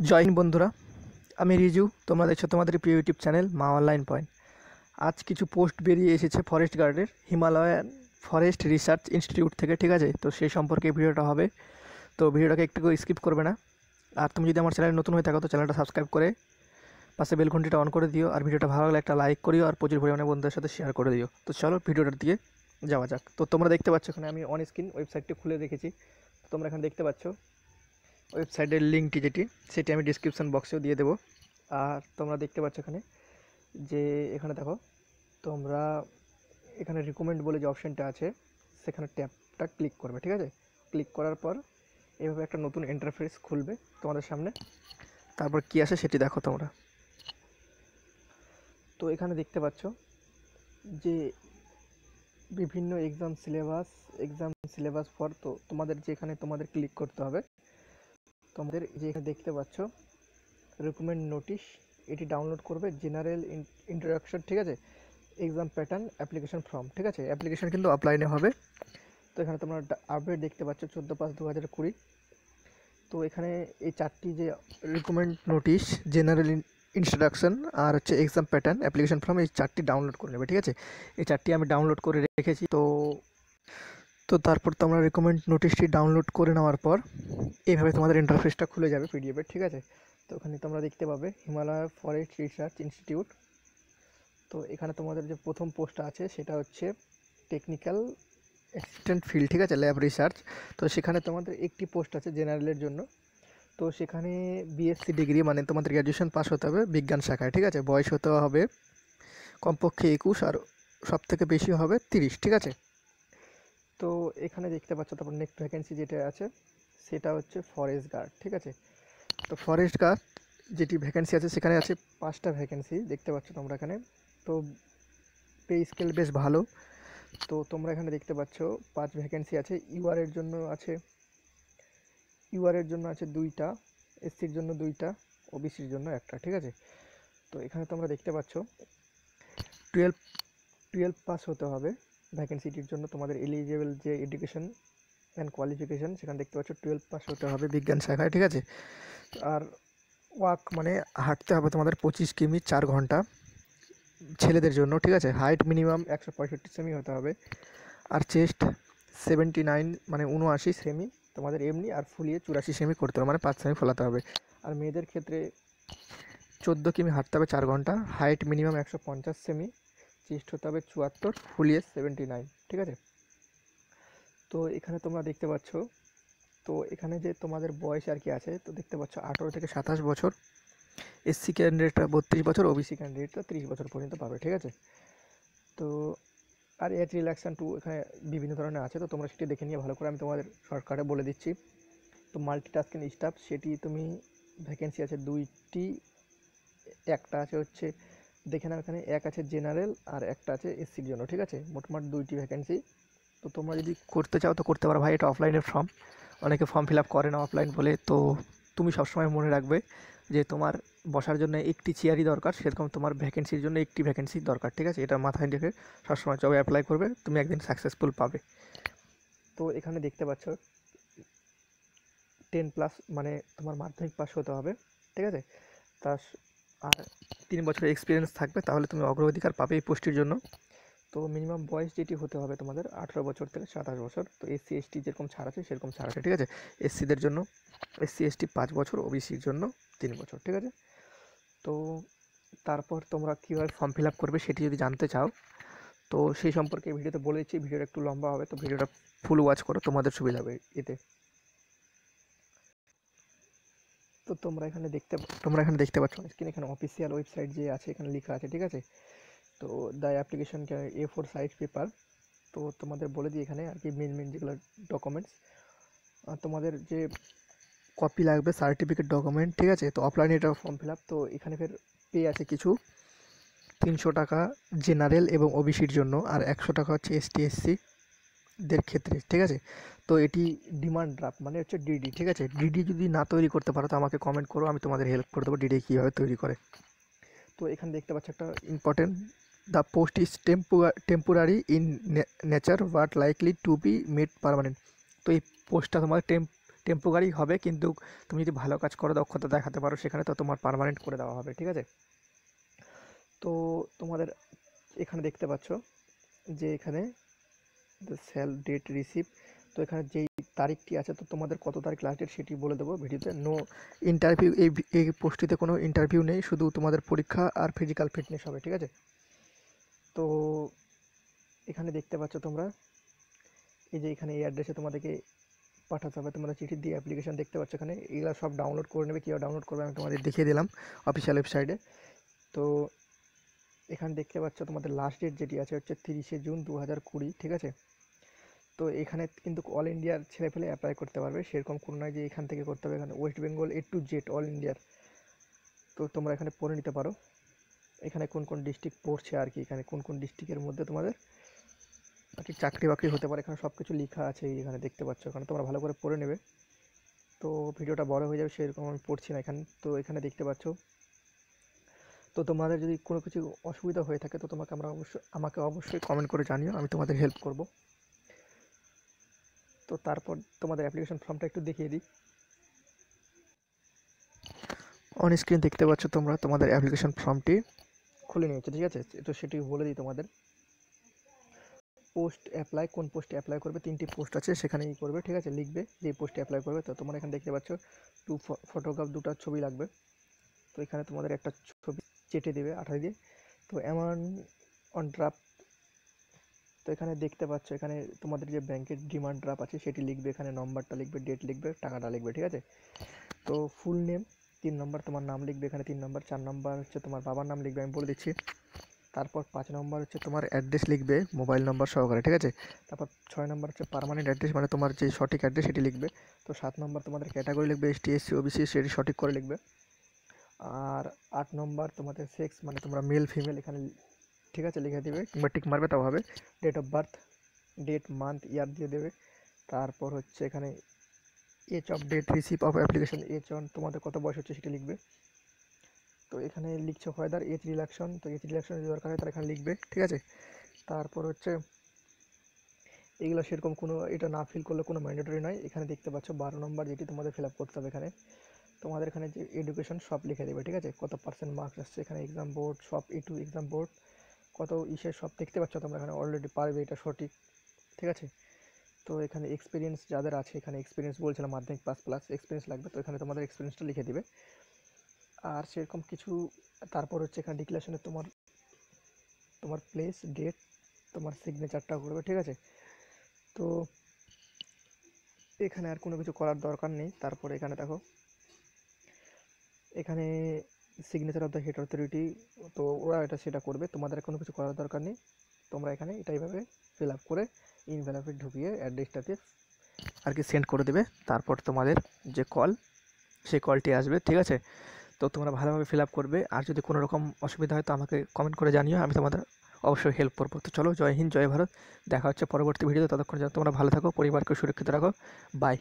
জয় হিন্দ বন্ধুরা, আমি রিজু। তোমরা দেখছো তোমাদের প্রিয় ইউটিউব চ্যানেল মা অনলাইন পয়েন্ট। আজ কিছু পোস্ট বেরিয়ে এসেছে ফরেস্ট গার্ডের হিমালয়ান ফরেস্ট রিসার্চ ইনস্টিটিউট থেকে, ঠিক আছে? তো সেই সম্পর্কে ভিডিওটা হবে, তো ভিডিওটাকে একটু স্কিপ করবে না। আর তুমি যদি আমার চ্যানেলে নতুন হয়ে থাকো তো চ্যানেলটা সাবস্ক্রাইব করে পাশে বেল ঘন্টিটা অন করে দিও, আর ভিডিওটা ভালো লাগলে একটা লাইক করিও, আর প্রচুর পরিমাণে বন্ধুদের সাথে শেয়ার করে দিও। তো চলো ভিডিওটার দিকে যাওয়া যাক। তো তোমরা দেখতে পাচ্ছ এখানে আমি অন স্ক্রিন ওয়েবসাইটটি খুলে রেখেছি। তো তোমরা এখানে দেখতে পাচ্ছ ওয়েবসাইটের লিঙ্কটি সেটি আমি ডিসক্রিপশন বক্সেও দিয়ে দেবো। আর তোমরা দেখতে পাচ্ছ এখানে দেখো, তোমরা এখানে রিকমেন্ড বলে যে অপশানটা আছে সেখানে ট্যাবটা ক্লিক করবে, ঠিক আছে? ক্লিক করার পর এইভাবে একটা নতুন ইন্টারফেস খুলবে তোমাদের সামনে। তারপর কি আসে সেটি দেখো তোমরা। তো এখানে দেখতে পাচ্ছ যে বিভিন্ন এক্সাম সিলেবাস ফর, তো তোমাদের ক্লিক করতে হবে। তোমাদের যে এখানে দেখতে পাচ্ছ রিকমেন্ড নোটিশ, এটি ডাউনলোড করবে। জেনারেল ইন্ট্রোডাকশন, ঠিক আছে? এক্সাম প্যাটার্ন, অ্যাপ্লিকেশন ফর্ম, ঠিক আছে? অ্যাপ্লিকেশন কিন্তু অফলাইনে হবে। তো এখানে তোমরা আপডেট দেখতে পাচ্ছ 14/5/2020। তো এখানে এই চারটি যে রিকমেন্ড নোটিশ, জেনারেল ইন্ট্রোডাকশন আর হচ্ছে এক্সাম প্যাটার্ন, অ্যাপ্লিকেশন ফর্ম, এই চারটি ডাউনলোড করে নেবে, ঠিক আছে? এই চারটি আমি ডাউনলোড করে রেখেছি। তো তারপর তোমরা রিকমেন্ড নোটিশটি ডাউনলোড করে নেওয়ার পর এইভাবে তোমাদের ইন্টারফেসটা খুলে যাবে পিডিএফের, ঠিক আছে? তো ওখানে তোমরা দেখতে পাবে হিমালয় ফরেস্ট রিসার্চ ইনস্টিটিউট। তো এখানে তোমাদের যে প্রথম পোস্টটা আছে সেটা হচ্ছে টেকনিক্যাল অ্যাসিস্ট্যান্ট ফিল্ড, ঠিক আছে? Lab research. তো সেখানে তোমাদের একটি পোস্ট আছে জেনারেলের জন্য। তো সেখানে বিএসসি ডিগ্রি, মানে তোমাদের গ্র্যাজুয়েশন পাস হতে হবে বিজ্ঞান শাখায়, ঠিক আছে? বয়স হতে হবে কমপক্ষে 21, আর সব থেকে বেশি হবে 30, ঠিক আছে? তো এখানে দেখতে পাচ্ছ তারপর নেক্সট ভ্যাকেন্সি যেটা আছে সেটা হচ্ছে ফরেস্ট গার্ড, ঠিক আছে? তো ফরেস্ট গার্ড যেটি ভ্যাকেন্সি আছে সেখানে আছে 5টা ভ্যাকেন্সি, দেখতে পাচ্ছ তোমরা এখানে। তো পে স্কেল বেশ ভালো। তো তোমরা এখানে দেখতে পাচ্ছ 5 ভ্যাকেন্সি আছে। ইউআরের জন্য আছে 2টা, এসসির জন্য 2টা, ওবিসির জন্য 1টা, ঠিক আছে? তো এখানে তোমরা দেখতে পাচ্ছ 12 পাস হতে হবে ভ্যাকেন্সিটির জন্য। তোমাদের এলিজিবল যে এডুকেশন অ্যান্ড কোয়ালিফিকেশান সেখানে দেখতে পাচ্ছ 12 পাস হতে হবে বিজ্ঞান শাখায়, ঠিক আছে? আর ওয়াক মানে হাঁটতে হবে তোমাদের 25 কিমি 4 ঘন্টা ছেলেদের জন্য, ঠিক আছে? হাইট মিনিমাম 165 সেমি হতে হবে। আর চেস্ট 79 মানে 79 সেমি তোমাদের এমনি, আর ফুলিয়ে 84 সেমি করতে হবে, মানে 5 সেমি ফোলাতে হবে। আর মেয়েদের ক্ষেত্রে 14 কিমি হাঁটতে হবে 4 ঘন্টা, হাইট মিনিমাম 150 সেমি, চেস্ট হতে হবে 74, ফুলিয়ে 79, ঠিক আছে? তো এখানে তোমরা দেখতে পাচ্ছ, তো এখানে যে তোমাদের বয়স আর কি আছে, তো দেখতে পাচ্ছ 18 থেকে 27 বছর, এসসি ক্যান্ডিডেটরা 32 বছর, ওবিসি ক্যান্ডিডেটরা 30 বছর পর্যন্ত পাবে, ঠিক আছে? তো আর এজ রিল্যাক্সেশন টু এখানে বিভিন্ন ধরনের আছে, তো তোমরা সেটি দেখে নিয়ে ভালো করে, আমি তোমাদের শর্টকাটে বলে দিচ্ছি। তো মাল্টিটাস্কিং স্টাফ, সেটি তুমি ভ্যাকেন্সি আছে 2টি, একটা আছে হচ্ছে দেখে নাও এখানে, এক আছে জেনারেল আর একটা আছে এসসির জন্য, ঠিক আছে? মোটমাট 2টি ভ্যাকেন্সি। তো তোমরা যদি করতে চাও তো করতে পারো ভাই, এটা অফলাইনের ফর্ম, অনেকে ফর্ম ফিল আপ করে না অফলাইন বলে। তো তুমি সবসময় মনে রাখবে যে তোমার বসার জন্য একটি চেয়ারই দরকার, সেরকম তোমার ভ্যাকেন্সির জন্য একটি ভ্যাকেন্সি দরকার, ঠিক আছে? এটা মাথায় রেখে সবসময় জবে অ্যাপ্লাই করবে, তুমি একদিন সাকসেসফুল পাবে। তো এখানে দেখতে পাচ্ছ 10+ মানে তোমার মাধ্যমিক পাস হতে হবে, ঠিক আছে? তার আর 3 বছরের এক্সপিরিয়েন্স থাকবে, তাহলে তুমি অগ্রাধিকার পাবে এই পোস্টের জন্য। তো মিনিমাম বয়স যেটি হতে হবে তোমাদের 18 বছর থেকে 27 বছর। তো এসসি এসটি যেরকম ছাড় আছে সেরকম ছাড় আছে, ঠিক আছে? এসসিদের জন্য, এসসি এসটি 5 বছর, ওবিসির জন্য 3 বছর, ঠিক আছে? তো তারপর তোমরা কীভাবে ফর্ম ফিল আপ করবে সেটি যদি জানতে চাও তো সেই সম্পর্কে ভিডিওতে বলে দিচ্ছি। ভিডিওটা একটু লম্বা হবে, তো ভিডিওটা ফুল ওয়াচ করো, তোমাদের সুবিধা হবে এতে। তো তোমরা এখানে দেখতে পাচ্ছ স্ক্রিনে, এখানে অফিসিয়াল ওয়েবসাইট যে আছে এখানে লেখা আছে, ঠিক আছে? তো the application A4 size paper. তো তোমাদের বলে দিই এখানে আর কি মেন যেগুলো ডকুমেন্টস, তোমাদের যে কপি লাগবে সার্টিফিকেট ডকুমেন্ট, ঠিক আছে? তো অফলাইনে এটা ফর্ম ফিল আপ। তো এখানে ফের পে আছে কিছু 300 টাকা জেনারেল এবং ওবিসির জন্য, আর 100 টাকা হচ্ছে এসটি এসসি দের ক্ষেত্রে, ঠিক আছে? তো এটি ডিমান্ড ড্রাফট মানে হচ্ছে ডিডি, ঠিক আছে? ডিডি যদি না তৈরি করতে পারো তো আমাকে কমেন্ট করো, আমি তোমাদের হেল্প করে দেবো ডিডি কীভাবে তৈরি করে। তো এখানে দেখতে পাচ্ছ একটা important, the post is temporary in nature but likely to be made permanent. তো এই পোস্টটা তোমার টেম্পোরারি হবে, কিন্তু তুমি যদি ভালো কাজ করো, দক্ষতা দেখাতে পারো সেখানে, তো তোমার পার্মানেন্ট করে দেওয়া হবে, ঠিক আছে। তো তোমাদের এখানে দেখতে পাচ্ছ যে এখানে দ্য সেল ডেট রিসিভ, তো এখানে যেই তারিখটি আছে, তো তোমাদের কত তারিখ লাস্ট ডেট সেটি বলে দেবো ভিডিওতে। নো ইন্টারভিউ, এই পোস্টটিতে কোনো ইন্টারভিউ নেই, শুধু তোমাদের পরীক্ষা আর ফিজিক্যাল ফিটনেস হবে, ঠিক আছে। তো এখানে দেখতে পাচ্ছ তোমরা এই যে এখানে এই অ্যাড্রেসে তোমাদেরকে পাঠাতে হবে, তোমরা চিঠি দিয়ে অ্যাপ্লিকেশন দেখতে পাচ্ছ এখানে, এগুলো সব ডাউনলোড করে নেবে। কীভাবে ডাউনলোড করবে আমি তোমাদের দেখিয়ে দিলাম অফিসিয়াল ওয়েবসাইটে। তো এখানে দেখতে পাচ্ছ তোমাদের লাস্ট ডেট যেটি আছে হচ্ছে 30শে জুন 2020, ঠিক আছে। তো এখানে কিন্তু অল ইন্ডিয়ার ছেলেপেলে অ্যাপ্লাই করতে পারবে, সেরকম কোনো নয় যে এখান থেকে করতে হবে। এখানে West Bengal A to Z all ইন্ডিয়ার, তো তোমরা এখানে পড়ে নিতে পারো এখানে কোন কোন ডিস্ট্রিক্ট পড়ছে আর কি, এখানে কোন কোন ডিস্ট্রিক্টের মধ্যে তোমাদের আর কি চাকরি বাকরি হতে পারে, এখানে সব কিছু লেখা আছে এখানে দেখতে পাচ্ছ। এখানে তোমরা ভালো করে পড়ে নেবে, তো ভিডিওটা বড় হয়ে যাবে সেরকম আমি পড়ছি না এখানে। তো এখানে দেখতে পাচ্ছ, তো তোমাদের যদি কোনো কিছু অসুবিধা হয়ে থাকে তো আমাকে অবশ্যই কমেন্ট করে জানিও, আমি তোমাদের হেল্প করব। তো তারপর তোমাদের অ্যাপ্লিকেশন ফর্মটা একটু দেখিয়ে দিই। অন স্ক্রিন দেখতে পাচ্ছ তোমরা তোমাদের অ্যাপ্লিকেশন ফর্মটি খুলে নিয়েছে, ঠিক আছে। তো সেটি বলে দিই তোমাদের। পোস্ট অ্যাপ্লাই, কোন পোস্টে অ্যাপ্লাই করবে, 3টি পোস্ট আছে সেখানেই করবে, ঠিক আছে। লিখবে যে পোস্টে অ্যাপ্লাই করবে, তো তোমরা এখানে দেখতে পাচ্ছ 2 ফটোগ্রাফ, 2টা ছবি লাগবে। তো এখানে তোমাদের একটা ছবি চেটে দেবে আঠা দিয়ে। তো অ্যামাউন্ট অন ড্রাফট, তো এখানে দেখতে পাচ্ছ এখানে তোমাদের যে ব্যাংকের ডিমান্ড ড্রাফট আছে সেটি লিখবে, এখানে নম্বরটা লিখবে, ডেট লিখবে, টাকাটা লিখবে, ঠিক আছে। তো ফুল নেম 3 নম্বর তোমার নাম লিখবে এখানে 3 নম্বর, 4 নম্বর হচ্ছে তোমার বাবার নাম লিখবে, আমি বলে দিচ্ছি। তারপর 5 নম্বর হচ্ছে তোমার অ্যাড্রেস লিখবে মোবাইল নম্বর সহকারে, ঠিক আছে। তারপর 6 নম্বর হচ্ছে পার্মানেন্ট অ্যাড্রেস, মানে তোমার যে সঠিক অ্যাড্রেস সেটি লিখবে। তো 7 নম্বর তোমাদের ক্যাটাগরি লিখবে ST SC OBC, সেটি সঠিক করে লিখবে। আর 8 নম্বর তোমাদের সেক্স, মানে তোমরা মেল ফিমেল এখানে, ঠিক আছে, লিখে দেবে কিংবা টিক মারবে, তাও হবে। Date of birth, date month year দিয়ে দেবে। তারপর হচ্ছে এখানে age of date receive of application, age on তোমাদের কত বয়স হচ্ছে সেটি লিখবে। তো এখানে লিখছে হোয়েদার এজ রিল্যাকশন, তো এজ রিল্যাকশন যদি দরকার হয় তাহলে এখানে লিখবে, ঠিক আছে। তারপর হচ্ছে এগুলো সেরকম কোনো, এটা না ফিল করলে কোনো ম্যান্ডেটরি নয়। এখানে দেখতে পাচ্ছ 12 নম্বর যেটি তোমাদের ফিল আপ করতে হবে, এখানে তোমাদের এখানে যে এডুকেশন সব লিখে দেবে, ঠিক আছে। কত পার্সেন্ট মার্কস আসছে, এখানে এক্সাম বোর্ড সব A2 এক্সাম বোর্ড কত ইসের সব দেখতে পাচ্ছ তোমরা এখানে অলরেডি পারবে এটা সঠিক, ঠিক আছে। তো এখানে এক্সপিরিয়েন্স যাদের আছে, এখানে এক্সপিরিয়েন্স বলছিলাম মাধ্যমিক পাস প্লাস এক্সপিরিয়েন্স লাগবে, তো এখানে তোমাদের এক্সপিরিয়েন্সটা লিখে দিবে। আর সেরকম কিছু, তারপর হচ্ছে এখানে ডিক্লারেশনে তোমার তোমার প্লেস, ডেট, তোমার সিগনেচারটা করবে, ঠিক আছে। তো এখানে আর কোনো কিছু করার দরকার নেই। তারপরে এখানে দেখো এখানে signature of the head authority, তো ওরা এটা সেটা করবে, তোমাদের কোনো কিছু করার দরকার নেই। তোমরা এখানে এটা এইভাবে ফিল আপ করে ইনভেলপে ঢুকিয়ে অ্যাড্রেসটাতে আর কি সেন্ড করে দেবে। তারপর তোমাদের যে কল, সেই কলটি আসবে, ঠিক আছে। তো তোমরা ভালোভাবে ফিল আপ করবে, আর যদি কোনো রকম অসুবিধা হয় তো আমাকে কমেন্ট করে জানিও, আমি তোমাদের অবশ্যই হেল্প করবো। তো চলো, জয় হিন্দ, জয় ভারত, দেখা হচ্ছে পরবর্তী ভিডিওতে। ততক্ষণ যেন তোমরা ভালো থাকো, পরিবারকে সুরক্ষিত রাখো, বাই।